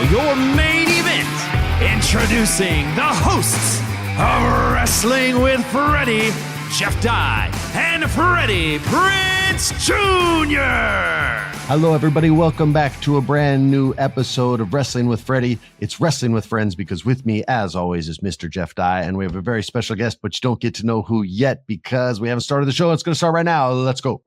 your main event. Introducing the hosts of Wrestling with Freddie, Jeff Dye, and Freddie Prinze Jr. Hello, everybody. Welcome back to a brand new episode of Wrestling with Freddie. It's Wrestling with Friends because with me, as always, is Mr. Jeff Dye, and we have a very special guest, but you don't get to know who yet because we haven't started the show. It's going to start right now. Let's go.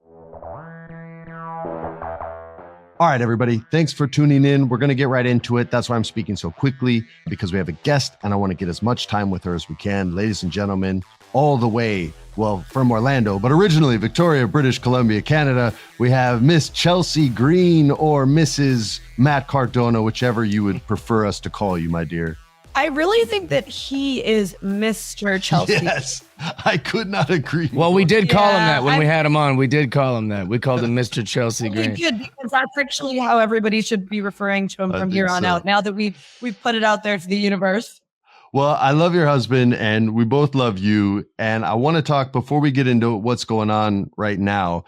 All right, everybody. Thanks for tuning in. We're going to get right into it. That's why I'm speaking so quickly, because we have a guest, and I want to get as much time with her as we can. Ladies and gentlemen, all the way, well, from Orlando, but originally Victoria, British Columbia, Canada, we have Miss Chelsea Green or Mrs. Matt Cardona, whichever you would prefer us to call you, my dear. I really think that he is Mr. Chelsea. Yes, I could not agree. Well, we did call him that when we had him on. We did call him that. We called him Mr. Chelsea Green. We did, because that's actually how everybody should be referring to him from here on out, now that we've put it out there to the universe. Well, I love your husband, and we both love you. And I want to talk, before we get into what's going on right now,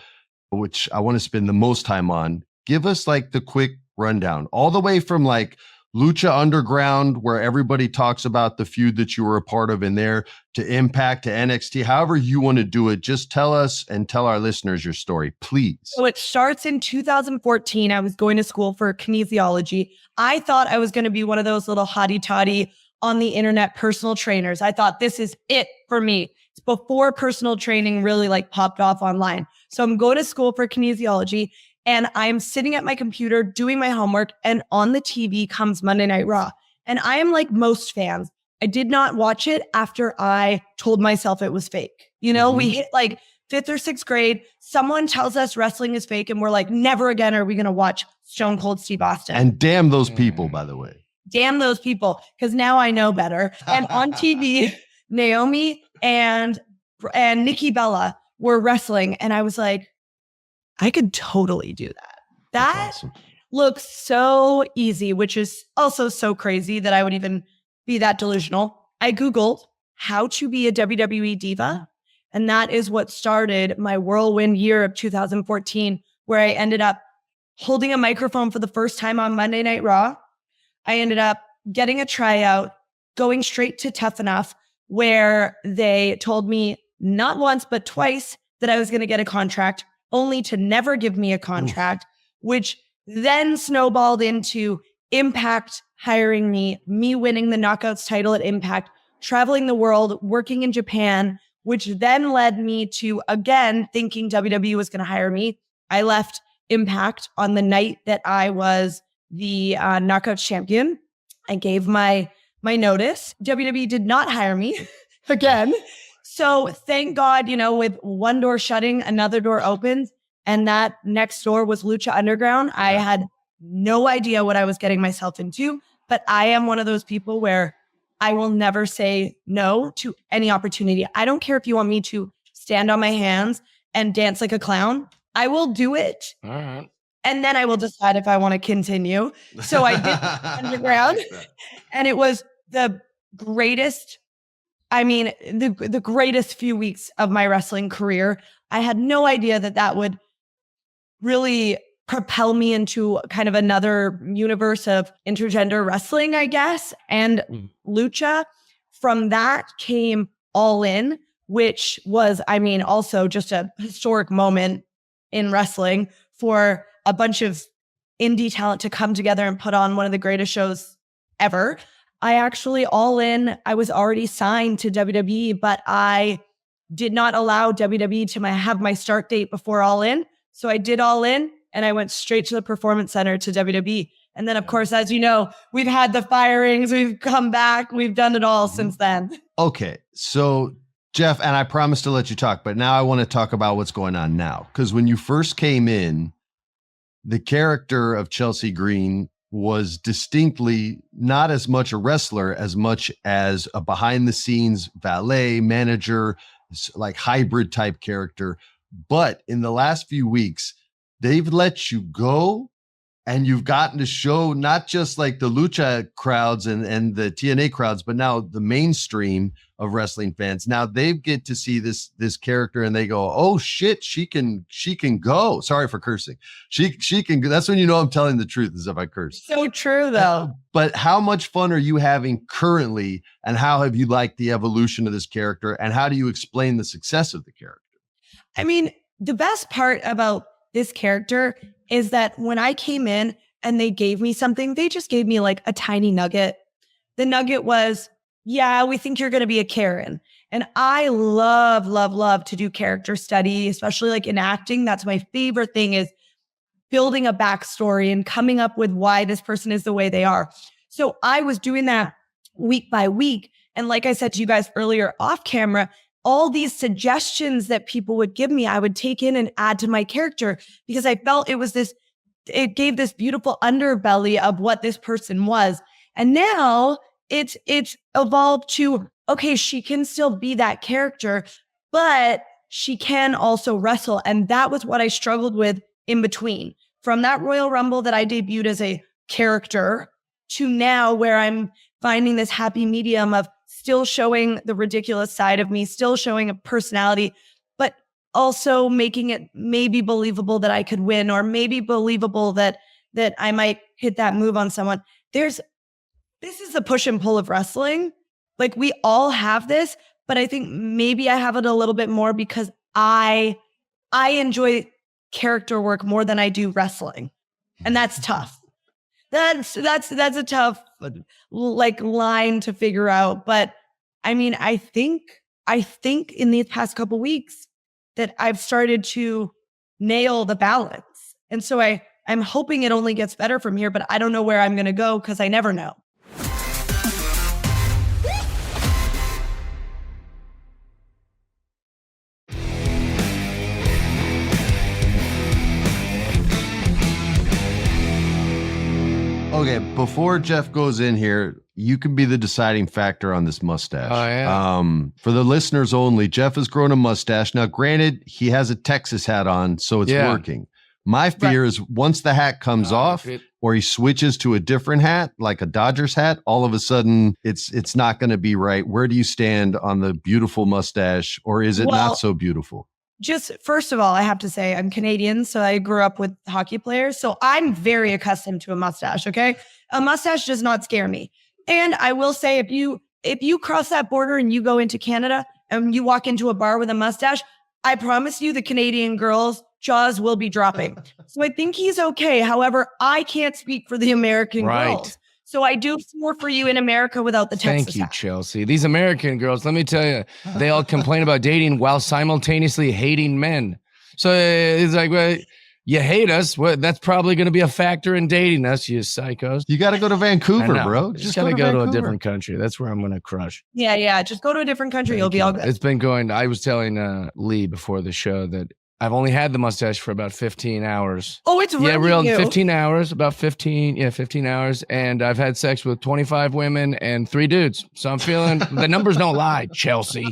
which I want to spend the most time on, give us like the quick rundown, all the way from like Lucha Underground, where everybody talks about the feud that you were a part of in there, to Impact, to NXT, however you want to do it. Just tell us and tell our listeners your story, please. So it starts in 2014. I was going to school for kinesiology. I thought I was going to be one of those little hottie-toddy on the internet personal trainers. I thought this is it for me. It's before personal training really like popped off online. So I'm going to school for kinesiology, and I'm sitting at my computer doing my homework, and on the TV comes Monday Night Raw. And I am like most fans. I did not watch it after I told myself it was fake. You know, we hit like 5th or 6th grade. Someone tells us wrestling is fake, and we're like, never again are we going to watch Stone Cold Steve Austin. And damn those people, by the way. Damn those people, because now I know better. And on TV, Naomi and Nikki Bella were wrestling, and I was like, I could totally do that. That awesome. Looks so easy, which is also so crazy that I would even be that delusional. I Googled how to be a WWE diva, and that is what started my whirlwind year of 2014, where I ended up holding a microphone for the first time on Monday Night Raw. I ended up getting a tryout, going straight to Tough Enough, where they told me not once, but twice that I was going to get a contract, only to never give me a contract, which then snowballed into Impact hiring me winning the Knockouts title at Impact, traveling the world, working in Japan, which then led me to, again, thinking WWE was going to hire me. I left Impact on the night that I was the Knockouts champion. I gave my notice. WWE did not hire me again. So thank God, you know, with one door shutting, another door opens, and that next door was Lucha Underground. I had no idea what I was getting myself into, but I am one of those people where I will never say no to any opportunity. I don't care if you want me to stand on my hands and dance like a clown. I will do it. All right. And then I will decide if I want to continue. So I did Underground, and it was the greatest, the greatest few weeks of my wrestling career. I had no idea that would really propel me into kind of another universe of intergender wrestling, I guess. And Lucha, from that came All In, which was, also just a historic moment in wrestling for a bunch of indie talent to come together and put on one of the greatest shows ever. I actually, All In, I was already signed to WWE, but I did not allow WWE to have my start date before All In. So I did All In, and I went straight to the Performance Center to WWE. And then, of course, as you know, we've had the firings, we've come back, we've done it all since then. Okay, so Jeff, and I promised to let you talk, but now I want to talk about what's going on now. Because when you first came in, the character of Chelsea Green was distinctly not as much a wrestler as much as a behind the scenes valet, manager, like hybrid type character. But in the last few weeks, they've let you go and you've gotten to show not just like the Lucha crowds and the TNA crowds, but now the mainstream of wrestling fans. Now they get to see this character and they go, oh shit, she can go. Sorry for cursing. She can go. That's when you know I'm telling the truth, is if I curse. So true though. But how much fun are you having currently, and how have you liked the evolution of this character, and how do you explain the success of the character? I mean, the best part about this character is that when I came in and they gave me something, they just gave me like a tiny nugget. The nugget was, yeah, we think you're going to be a Karen. And I love to do character study, especially like in acting. That's my favorite thing, is building a backstory and coming up with why this person is the way they are. So I was doing that week by week. And like I said to you guys earlier off camera, all these suggestions that people would give me, I would take in and add to my character, because I felt it gave this beautiful underbelly of what this person was. And now it's evolved to, okay, she can still be that character, but she can also wrestle. And that was what I struggled with in between, from that Royal Rumble that I debuted as a character to now where I'm finding this happy medium of still showing the ridiculous side of me, still showing a personality, but also making it maybe believable that I could win, or maybe believable that I might hit that move on someone. This is the push and pull of wrestling. Like, we all have this, but I think maybe I have it a little bit more because I enjoy character work more than I do wrestling. And that's tough. That's a tough like line to figure out. But I mean, I think in these past couple weeks that I've started to nail the balance. And so I'm hoping it only gets better from here, but I don't know where I'm going to go because I never know. Okay, before Jeff goes in here, you can be the deciding factor on this mustache. Oh, yeah. For the listeners only, Jeff has grown a mustache. Now, granted, he has a Texas hat on, so it's working. My fear is once the hat comes off, or he switches to a different hat, like a Dodgers hat, all of a sudden it's not going to be right. Where do you stand on the beautiful mustache, or is it not so beautiful? Just first of all, I have to say I'm Canadian, so I grew up with hockey players. So I'm very accustomed to a mustache, okay? A mustache does not scare me. And I will say, if you cross that border and you go into Canada and you walk into a bar with a mustache, I promise you the Canadian girls' jaws will be dropping. So I think he's okay. However, I can't speak for the American girls. So I do more for you in America without the Texas Thank you, hat. Chelsea. These American girls, let me tell you, they all complain about dating while simultaneously hating men. So it's like, well, you hate us. Well, that's probably going to be a factor in dating us, you psychos. You got to go to Vancouver, bro. Just got to go to a different country. That's where I'm going to crush. Yeah. Just go to a different country. You'll be all good. It's been going. I was telling Lee before the show that I've only had the mustache for about 15 hours. Oh, it's really real new. 15 hours, about 15 hours. And I've had sex with 25 women and 3 dudes. So I'm feeling the numbers don't lie, Chelsea.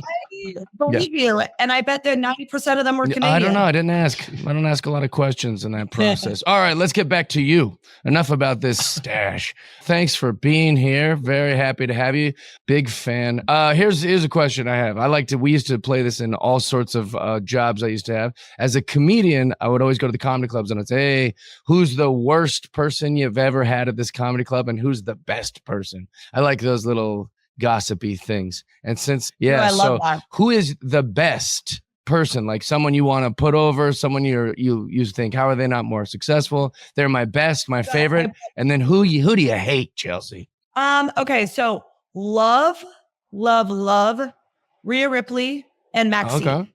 Believe you. And I bet that 90% of them were Canadian. I don't know. I didn't ask. I don't ask a lot of questions in that process. All right, let's get back to you. Enough about this stash. Thanks for being here. Very happy to have you. Big fan. Here's a question I have. We used to play this in all sorts of jobs I used to have. As a comedian, I would always go to the comedy clubs and I'd say, hey, who's the worst person you've ever had at this comedy club and who's the best person? I like those little gossipy things. And since I love that. Who is the best person? Like someone you want to put over, someone you think, how are they not more successful? They're my best, my favorite. And then who do you hate, Chelsea? Okay, so love Rhea Ripley and Maxine. Okay.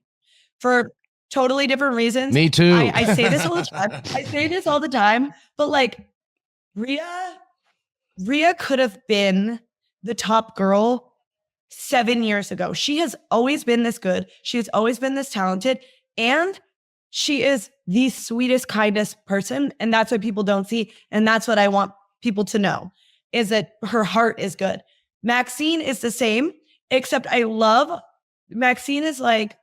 For totally different reasons. Me too. I say this all the time. I say this all the time, but like Rhea could have been the top girl 7 years ago. She has always been this good. She has always been this talented. And she is the sweetest, kindest person. And that's what people don't see. And that's what I want people to know, is that her heart is good. Maxine is the same, except Maxine is like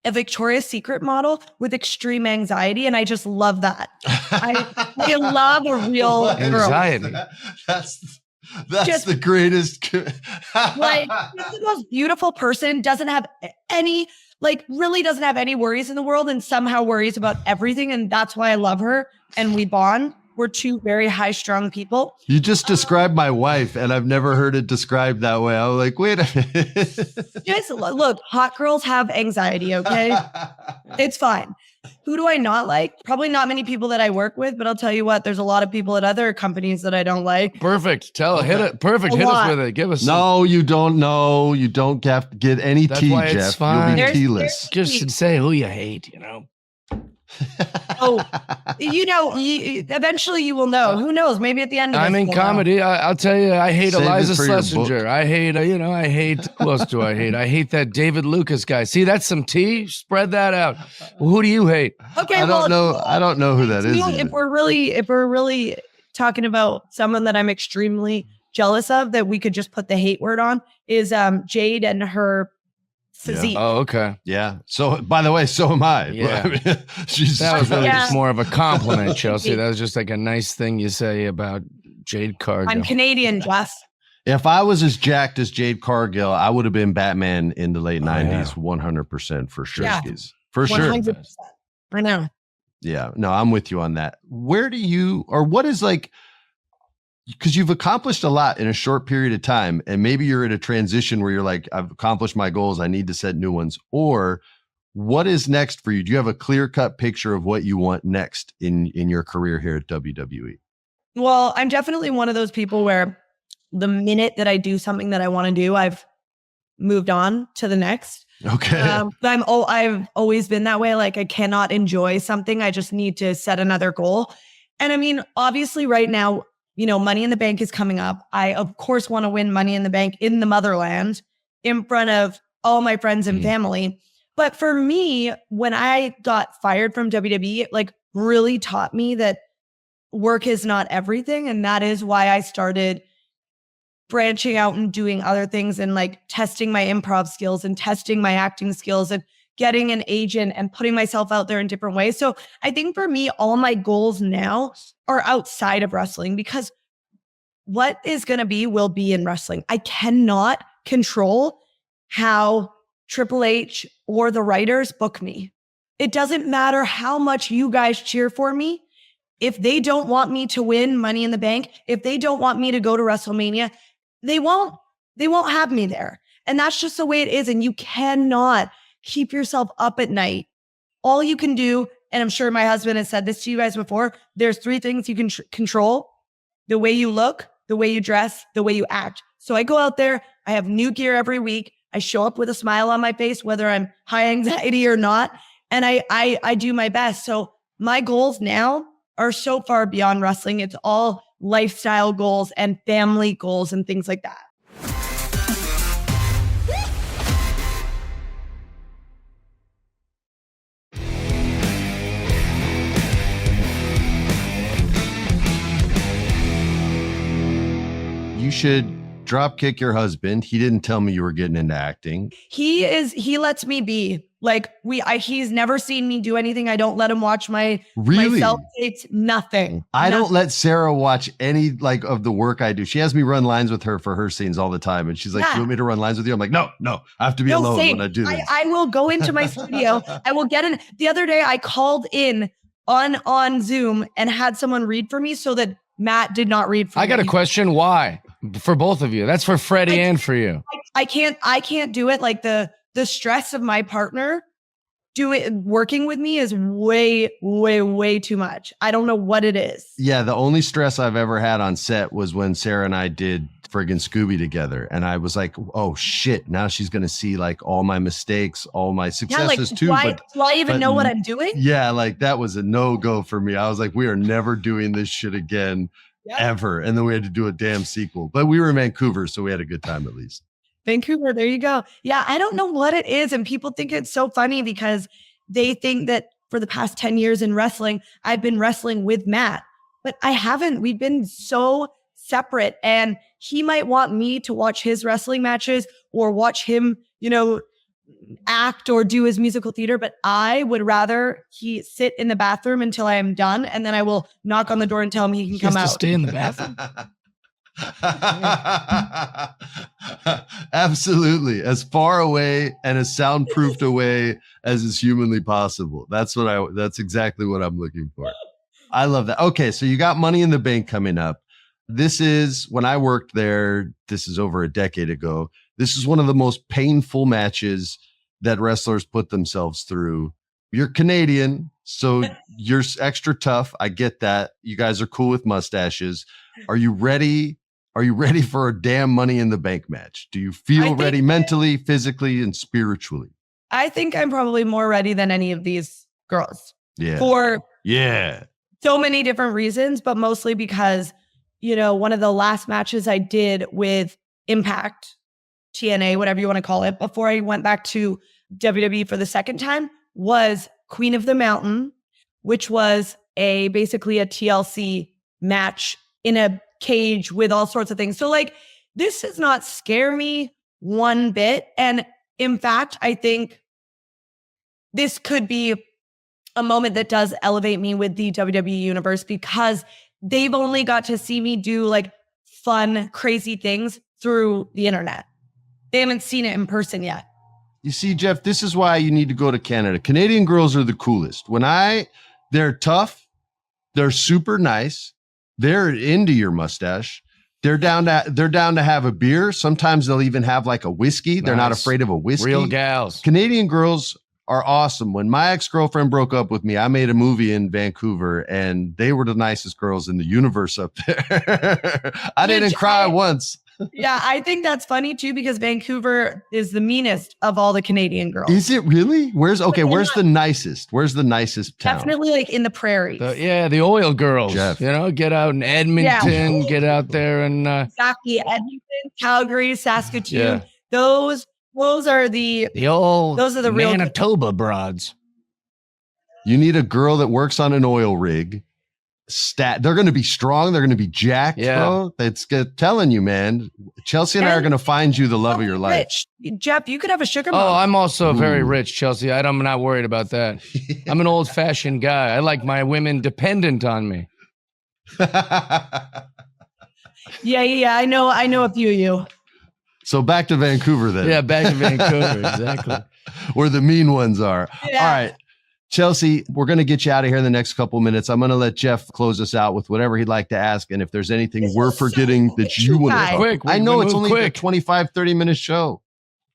a Victoria's Secret model with extreme anxiety. And I just love that. I love a real girl. Anxiety. That's Just- the greatest. Like, she's the most beautiful person, doesn't have any, like, really doesn't have any worries in the world, and somehow worries about everything. And that's why I love her. And we bond. We're two very high-strung people. You just described my wife, and I've never heard it described that way. I was like, wait a minute. Just look, hot girls have anxiety, okay? It's fine. Who do I not like? Probably not many people that I work with, but I'll tell you what, there's a lot of people at other companies that I don't like. Perfect. Hit it. Perfect. Hit us with it. Give us some. No, you don't know. You don't have to get any That's tea, why it's Jeff. fine. You'll be tealess. Just say who you hate, you know. Oh, eventually you will know. Who knows? Maybe at the end of this. I'm in we'll know. comedy. I'll tell you, I hate Save it Eliza for your book. Schlesinger. I hate, who else do I hate? I hate that David Lucas guy. See, that's some tea. Spread that out. Well, who do you hate? Okay, I don't know who that is. If we're really talking about someone that I'm extremely jealous of, that we could just put the hate word on, is Jade and her physique. Oh, okay. Yeah. So, by the way, so am I. Yeah. I mean, she's That was really Yeah. just more of a compliment, Chelsea. That was just like a nice thing you say about Jade Cargill. I'm Canadian, Jeff. If I was as jacked as Jade Cargill, I would have been Batman in the late 90s, 100% for sure. Yeah. For sure. 100%. I know. Yeah. No, I'm with you on that. Where do you, or what is like, because you've accomplished a lot in a short period of time, and maybe you're at a transition where you're like, I've accomplished my goals, I need to set new ones. Or what is next for you? Do you have a clear-cut picture of what you want next in your career here at WWE? Well, I'm definitely one of those people where the minute that I do something that I want to do, I've moved on to the next. Okay. I've always been that way. Like, I cannot enjoy something. I just need to set another goal. And I mean, obviously right now, you know, Money in the Bank is coming up. I, of course, want to win Money in the Bank in the motherland in front of all my friends and family. But for me, when I got fired from WWE, it like really taught me that work is not everything. And that is why I started branching out and doing other things and like testing my improv skills and testing my acting skills and getting an agent and putting myself out there in different ways. So I think for me, all my goals now are outside of wrestling, because what is going to be will be in wrestling. I cannot control how Triple H or the writers book me. It doesn't matter how much you guys cheer for me. If they don't want me to win Money in the Bank, if they don't want me to go to WrestleMania, they won't have me there. And that's just the way it is. And you cannot keep yourself up at night. All you can do, and I'm sure my husband has said this to you guys before, there's 3 things you can control: the way you look, the way you dress, the way you act. So I go out there, I have new gear every week. I show up with a smile on my face, whether I'm high anxiety or not. And I do my best. So my goals now are so far beyond wrestling. It's all lifestyle goals and family goals and things like that. You should drop kick your husband. He didn't tell me you were getting into acting. He lets me be. Like he's never seen me do anything. I don't let him watch my Really? self tapes. Nothing. I don't let Sarah watch any like of the work I do. She has me run lines with her for her scenes all the time. And she's like, Yeah. you want me to run lines with you? I'm like, no, I have to be alone same. when I do this. I will go into my studio. I will get in. The other day I called in on Zoom and had someone read for me so that Matt did not read for me. I got a question. Why? For both of you. That's for Freddie and for you. I can't do it. Like the stress of my partner working with me is way, way, way too much. I don't know what it is. Yeah, the only stress I've ever had on set was when Sarah and I did friggin' Scooby together. And I was like, oh shit, now she's going to see like all my mistakes, all my successes too. Do I even but know what I'm doing? Yeah, like that was a no-go for me. I was like, we are never doing this shit again, ever. And then we had to do a damn sequel. But we were in Vancouver, so we had a good time at least. Vancouver, there you go. Yeah, I don't know what it is. And people think it's so funny because they think that for the past 10 years in wrestling, I've been wrestling with Matt, but I haven't. We've been so separate, and he might want me to watch his wrestling matches or watch him, act or do his musical theater, but I would rather he sit in the bathroom until I am done, and then I will knock on the door and tell him he can come has out. to stay in the bathroom. Absolutely, as far away and as soundproofed away as is humanly possible. That's exactly what I'm looking for. I love that. Okay, so you got Money in the Bank coming up. This is when I worked there. This is over a decade ago. This is one of the most painful matches that wrestlers put themselves through. You're Canadian, so you're extra tough. I get that. You guys are cool with mustaches. Are you ready? Are you ready for a damn Money in the Bank match? Do you feel ready mentally, physically, and spiritually? I think I'm probably more ready than any of these girls. Yeah. For so many different reasons, but mostly because, one of the last matches I did with Impact, TNA, whatever you want to call it, before I went back to WWE for the second time was Queen of the Mountain, which was basically a TLC match in a cage with all sorts of things. So this does not scare me one bit. And in fact, I think this could be a moment that does elevate me with the WWE universe, because they've only got to see me do fun, crazy things through the internet. They haven't seen it in person yet. You see, Jeff, this is why you need to go to Canada. Canadian girls are the coolest. They're tough. They're super nice. They're into your mustache. They're down to have a beer. Sometimes they'll even have a whiskey. They're not afraid of a whiskey. Real gals. Canadian girls are awesome. When my ex-girlfriend broke up with me, I made a movie in Vancouver, and they were the nicest girls in the universe up there. I didn't cry once. Yeah, I think that's funny too, because Vancouver is the meanest of all the Canadian girls. Is it really? Where's the nicest? Where's the nicest town? Definitely in the prairies. The oil girls. Jeff. Get out in Edmonton, get out there and exactly, Edmonton, Calgary, Saskatoon. Yeah. Those are the real Manitoba broads. You need a girl that works on an oil rig. They're going to be strong. They're going to be jacked, bro. It's telling you, man. Chelsea and I are going to find you the love of your life. Jeff, you could have a sugar mom. Oh, I'm also very rich, Chelsea. I'm not worried about that. I'm an old-fashioned guy. I like my women dependent on me. Yeah. I know a few of you. So back to Vancouver then. Yeah, back to Vancouver, exactly. Where the mean ones are. Yeah. All right. Chelsea, we're going to get you out of here in the next couple minutes. I'm going to let Jeff close us out with whatever he'd like to ask. And if there's anything we're forgetting that you want to quick, I know it's only a 25, 30-minute show.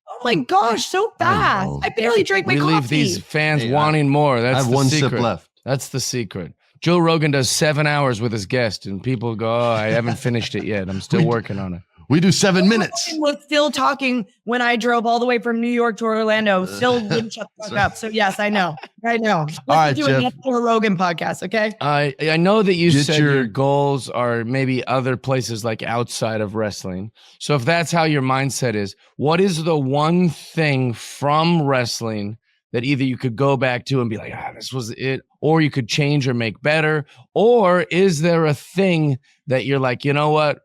Oh my gosh, so fast. I barely drank my coffee. We leave these fans wanting more. That's I have the one secret. sip left. That's the secret. Joe Rogan does 7 hours with his guest, and people go, I haven't finished it yet. I'm still working on it. We do 7 minutes. Was still talking when I drove all the way from New York to Orlando. Still wouldn't shut the fuck up. So yes, I know. All right, Jeff. Jeff. Joe Rogan podcast, okay? I know that you said your goals are maybe other places outside of wrestling. So if that's how your mindset is, what is the one thing from wrestling that either you could go back to and be like, this was it, or you could change or make better? Or is there a thing that you're like, you know what?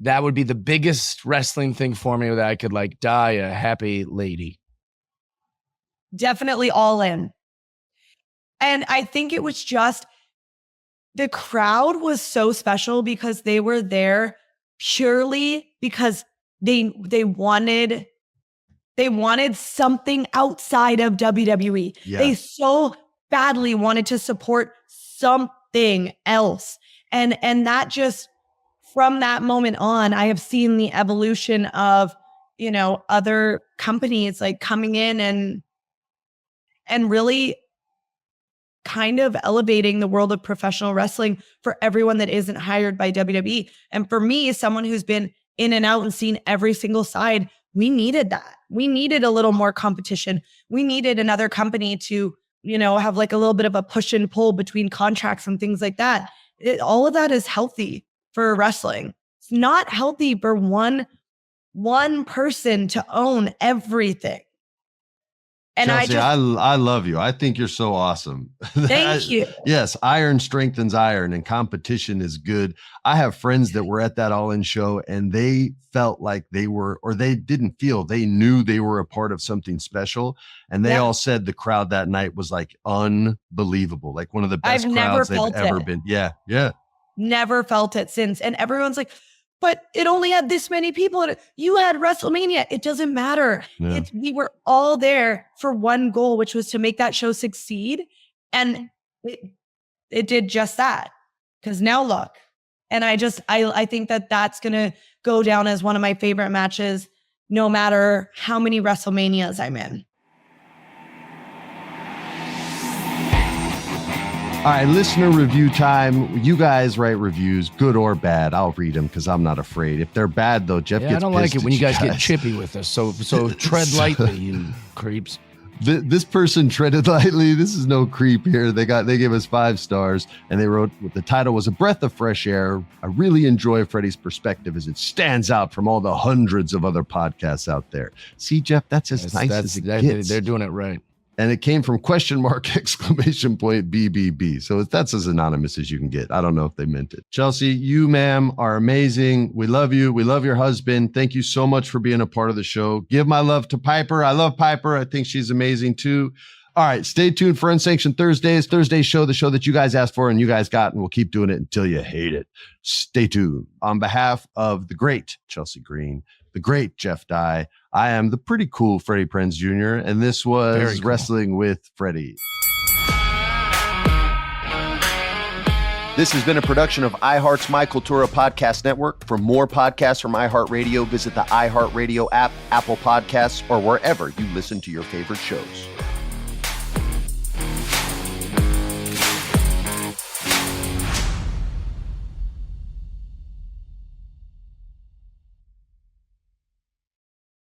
That would be the biggest wrestling thing for me, that I could die a happy lady. Definitely all in. And I think it was just the crowd was so special because they were there purely because they wanted something outside of WWE. Yeah. They so badly wanted to support something else. And that just, from that moment on, I have seen the evolution of, other companies coming in and really kind of elevating the world of professional wrestling for everyone that isn't hired by WWE. And for me, someone who's been in and out and seen every single side, we needed that. We needed a little more competition. We needed another company to, have a little bit of a push and pull between contracts and things like that. All of that is healthy for wrestling. It's not healthy for one person to own everything. And Chelsea, I love you. I think you're so awesome. Thank you. Yes, iron strengthens iron and competition is good. I have friends that were at that All In show and they felt like they were, or they didn't feel, they knew they were a part of something special. And they all said the crowd that night was like unbelievable, like one of the best crowds they've ever been. Yeah, yeah. Never felt it since. And everyone's like, but it only had this many people in it. You had WrestleMania. It doesn't matter. Yeah. We were all there for one goal, which was to make that show succeed. And it did just that. Because now look. And I think that that's going to go down as one of my favorite matches, no matter how many WrestleManias I'm in. All right, listener review time. You guys write reviews, good or bad. I'll read them because I'm not afraid. If they're bad, though, Jeff gets I don't pissed like it when at you guys get chippy with us. So tread lightly, you creeps. This person treaded lightly. This is no creep here. They gave us 5 stars, and they wrote the title was A Breath of Fresh Air. I really enjoy Freddie's perspective as it stands out from all the hundreds of other podcasts out there. See, Jeff, that's as nice as it gets. They're doing it right. And it came from ? BBB. So that's as anonymous as you can get. I don't know if they meant it. Chelsea, you, ma'am, are amazing. We love you. We love your husband. Thank you so much for being a part of the show. Give my love to Piper. I love Piper. I think she's amazing too. All right, stay tuned for Unsanctioned Thursdays. Thursday's show, the show that you guys asked for and you guys got, and we'll keep doing it until you hate it. Stay tuned. On behalf of the great Chelsea Green, the great Jeff Dye, I am the pretty cool Freddie Prinze Jr., and this was cool. Wrestling with Freddie. This has been a production of iHeart's My Cultura Podcast Network. For more podcasts from iHeartRadio, visit the iHeartRadio app, Apple Podcasts, or wherever you listen to your favorite shows.